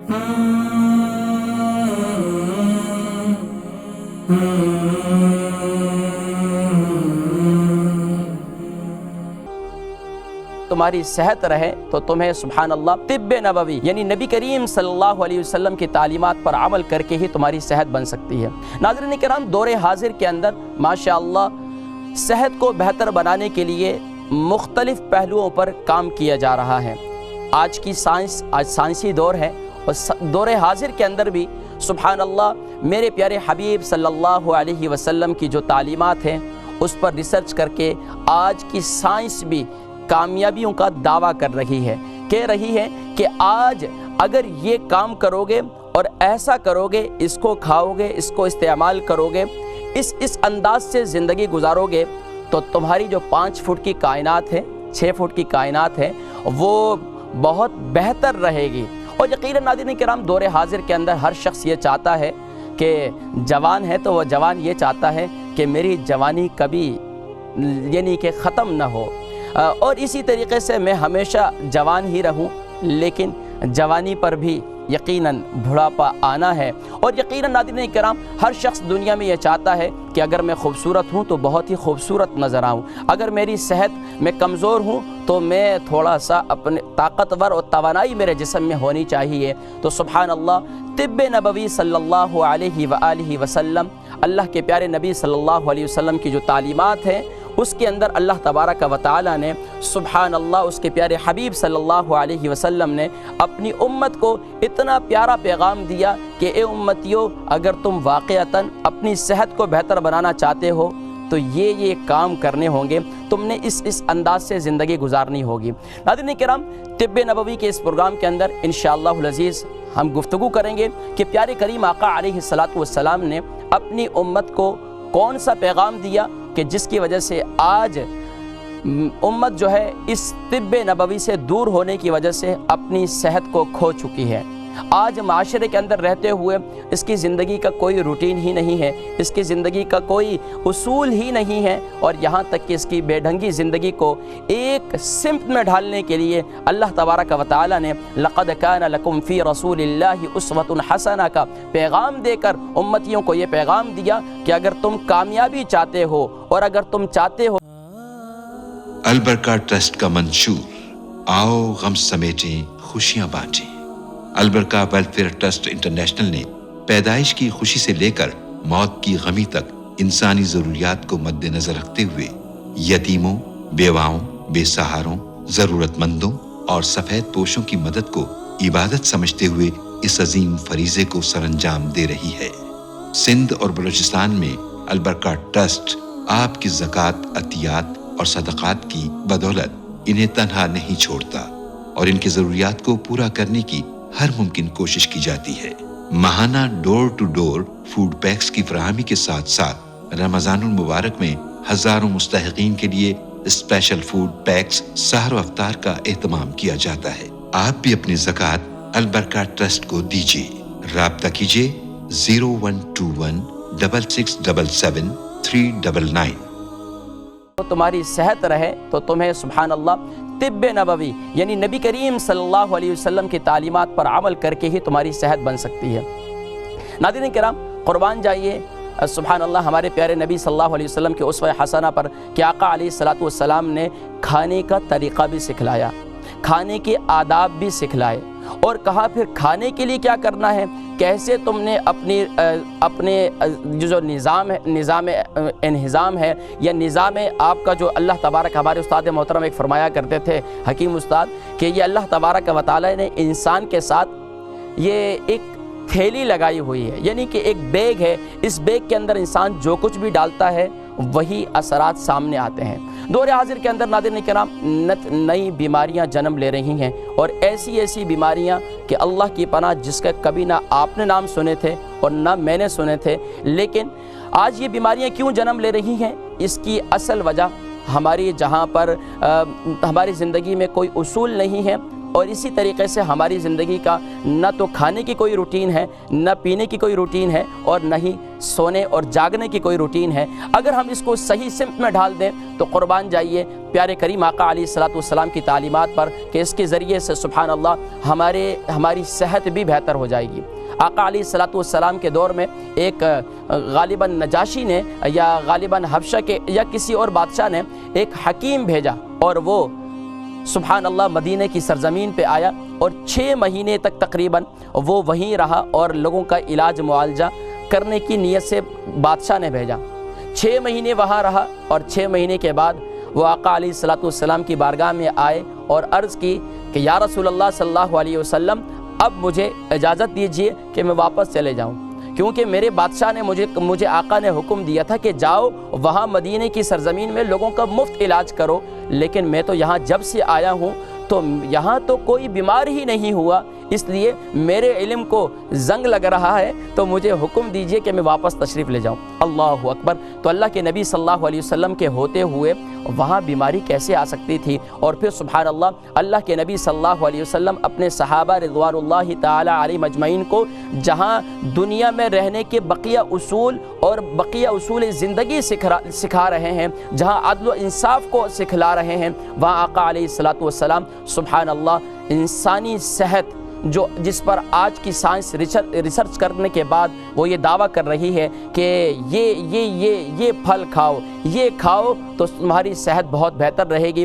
تمہاری صحت رہے تو تمہیں سبحان اللہ طب نبوی یعنی نبی کریم صلی اللہ علیہ وسلم کی تعلیمات پر عمل کر کے ہی تمہاری صحت بن سکتی ہے۔ ناظرین کرام، دور حاضر کے اندر ماشاءاللہ صحت کو بہتر بنانے کے لیے مختلف پہلوؤں پر کام کیا جا رہا ہے۔ آج کی سائنسی دور ہے، اور دور حاضر کے اندر بھی سبحان اللہ میرے پیارے حبیب صلی اللہ علیہ وسلم کی جو تعلیمات ہیں اس پر ریسرچ کر کے آج کی سائنس بھی کامیابیوں کا دعویٰ کر رہی ہے، کہہ رہی ہے کہ آج اگر یہ کام کرو گے اور ایسا کرو گے، اس کو کھاؤ گے، اس کو استعمال کرو گے، اس انداز سے زندگی گزارو گے تو تمہاری جو 5 فٹ کی کائنات ہے، 6 فٹ کی کائنات ہے، وہ بہت بہتر رہے گی۔ اور یقیناً ناظرین کرام، دور حاضر کے اندر ہر شخص یہ چاہتا ہے کہ جوان ہے تو وہ جوان یہ چاہتا ہے کہ میری جوانی کبھی یعنی کہ ختم نہ ہو، اور اسی طریقے سے میں ہمیشہ جوان ہی رہوں، لیکن جوانی پر بھی یقیناً بڑھاپا آنا ہے۔ اور یقیناً ناظرین کرام، ہر شخص دنیا میں یہ چاہتا ہے کہ اگر میں خوبصورت ہوں تو بہت ہی خوبصورت نظر آؤں، اگر میری صحت میں کمزور ہوں تو میں تھوڑا سا اپنے طاقتور اور توانائی میرے جسم میں ہونی چاہیے۔ تو سبحان اللہ، طب نبوی صلی اللہ علیہ وآلہ وسلم، اللہ کے پیارے نبی صلی اللہ علیہ وسلم کی جو تعلیمات ہیں اس کے اندر اللہ تبارک و تعالی نے سبحان اللہ اس کے پیارے حبیب صلی اللہ علیہ وسلم نے اپنی امت کو اتنا پیارا پیغام دیا کہ اے امتیو، اگر تم واقعتاً اپنی صحت کو بہتر بنانا چاہتے ہو تو یہ کام کرنے ہوں گے، تم نے اس انداز سے زندگی گزارنی ہوگی۔ ناظرین کرام، طب نبوی کے اس پروگرام کے اندر انشاءاللہ العزیز ہم گفتگو کریں گے کہ پیارے کریم آقا علیہ الصلاۃ نے اپنی امت کو کون سا پیغام دیا کہ جس کی وجہ سے آج امت جو ہے اس طب نبوی سے دور ہونے کی وجہ سے اپنی صحت کو کھو چکی ہے۔ آج معاشرے کے اندر رہتے ہوئے اس کی زندگی کا کوئی روٹین ہی نہیں ہے، اس کی زندگی کا کوئی اصول ہی نہیں ہے، اور یہاں تک کہ اس کی بے ڈھنگی زندگی کو ایک سمت میں ڈھالنے کے لیے اللہ تبارک و تعالی نے لقد کان لکم فی رسول اللہ اسوۃ حسنہ کا پیغام دے کر امتیوں کو یہ پیغام دیا کہ اگر تم کامیابی چاہتے ہو اور اگر تم چاہتے ہو۔ البرکہ ٹرسٹ کا منشور، آؤ غم سمیٹیں خوشیاں بانٹیں۔ البرکہ ویلفیئر ٹرسٹ انٹرنیشنل نے پیدائش کی خوشی سے لے کر موت کی غمی تک انسانی ضروریات کو مد نظر رکھتے ہوئے یتیموں، بیواؤں، بے سہاروں، ضرورت مندوں اور سفید پوشوں کی مدد کو عبادت سمجھتے ہوئے اس عظیم فریضے کو سر انجام دے رہی ہے۔ سندھ اور بلوچستان میں البرکہ ٹرسٹ آپ کی زکوٰۃ، عطیات اور صدقات کی بدولت انہیں تنہا نہیں چھوڑتا، اور ان کی ضروریات کو پورا کرنے کی ہر ممکن کوشش کی جاتی ہے۔ ماہانہ ڈور ٹو ڈور فوڈ پیکس کی فراہمی کے ساتھ ساتھ رمضان المبارک میں ہزاروں مستحقین کے لیے اسپیشل فوڈ پیکس سحر و افطار کا اہتمام کیا جاتا ہے۔ آپ بھی اپنی زکوٰۃ البرکہ ٹرسٹ کو دیجیے۔ رابطہ کیجیے 0121 6677 399۔ تمہاری صحت رہے تو تمہیں سبحان اللہ طب نبوی یعنی نبی کریم صلی اللہ علیہ وسلم کی تعلیمات پر عمل کر کے ہی تمہاری صحت بن سکتی ہے۔ ناظرین کرام، قربان جائیے سبحان اللہ ہمارے پیارے نبی صلی اللہ علیہ وسلم کے اسوہ حسنہ پر کہ آقا علیہ الصلاۃ نے کھانے کا طریقہ بھی سکھلایا، کھانے کے آداب بھی سکھلائے، اور کہا پھر کھانے کے لیے کیا کرنا ہے، کیسے تم نے اپنے جو نظام انہضام ہے یا نظام آپ کا جو اللہ تبارک، ہمارے استاد محترم ایک فرمایا کرتے تھے حکیم استاد کہ یہ اللہ تبارک و تعالی نے انسان کے ساتھ یہ ایک تھیلی لگائی ہوئی ہے، یعنی کہ ایک بیگ ہے، اس بیگ کے اندر انسان جو کچھ بھی ڈالتا ہے وہی اثرات سامنے آتے ہیں۔ دور حاضر کے اندر ناظرین کرام نئی بیماریاں جنم لے رہی ہیں، اور ایسی بیماریاں کہ اللہ کی پناہ جس کا کبھی نہ آپ نے نام سنے تھے اور نہ میں نے سنے تھے، لیکن آج یہ بیماریاں کیوں جنم لے رہی ہیں، اس کی اصل وجہ ہماری جہاں پر ہماری زندگی میں کوئی اصول نہیں ہے، اور اسی طریقے سے ہماری زندگی کا نہ تو کھانے کی کوئی روٹین ہے، نہ پینے کی کوئی روٹین ہے، اور نہ ہی سونے اور جاگنے کی کوئی روٹین ہے۔ اگر ہم اس کو صحیح سمت میں ڈال دیں تو قربان جائیے پیارے کریم آقا علیہ الصلوۃ والسلام کی تعلیمات پر کہ اس کے ذریعے سے سبحان اللہ ہماری صحت بھی بہتر ہو جائے گی۔ آقا علیہ الصلوۃ والسلام کے دور میں ایک غالباً نجاشی نے یا غالباً حبشہ کے یا کسی اور بادشاہ نے ایک حکیم بھیجا، اور وہ سبحان اللہ مدینہ کی سرزمین پہ آیا اور 6 مہینے تک تقریباً وہ وہیں رہا اور لوگوں کا علاج معالجہ کرنے کی نیت سے بادشاہ نے بھیجا۔ 6 مہینے وہاں رہا اور 6 مہینے کے بعد وہ آقا علیہ الصلوۃ والسلام کی بارگاہ میں آئے اور عرض کی کہ یا رسول اللہ صلی اللہ علیہ وسلم اب مجھے اجازت دیجئے کہ میں واپس چلے جاؤں، کیونکہ میرے بادشاہ نے مجھے آقا نے حکم دیا تھا کہ جاؤ وہاں مدینہ کی سرزمین میں لوگوں کا مفت علاج کرو، لیکن میں تو یہاں جب سے آیا ہوں تو یہاں تو کوئی بیمار ہی نہیں ہوا، اس لیے میرے علم کو زنگ لگ رہا ہے، تو مجھے حکم دیجئے کہ میں واپس تشریف لے جاؤں۔ اللہ اکبر! تو اللہ کے نبی صلی اللہ علیہ وسلم کے ہوتے ہوئے وہاں بیماری کیسے آ سکتی تھی؟ اور پھر سبحان اللہ کے نبی صلی اللہ علیہ وسلم اپنے صحابہ رضوان اللہ تعالی علیہم اجمعین کو جہاں دنیا میں رہنے کے بقیہ اصول اور بقیہ اصول زندگی سکھا رہے ہیں، جہاں عدل و انصاف کو سکھلا رہے ہیں، وہاں آقا علیہ الصلوۃ والسلام سبحان اللہ انسانی صحت جس پر آج کی سائنس ریسرچ کرنے کے بعد وہ یہ دعویٰ کر رہی ہے کہ یہ پھل کھاؤ، یہ کھاؤ تو تمہاری صحت بہت بہتر رہے گی۔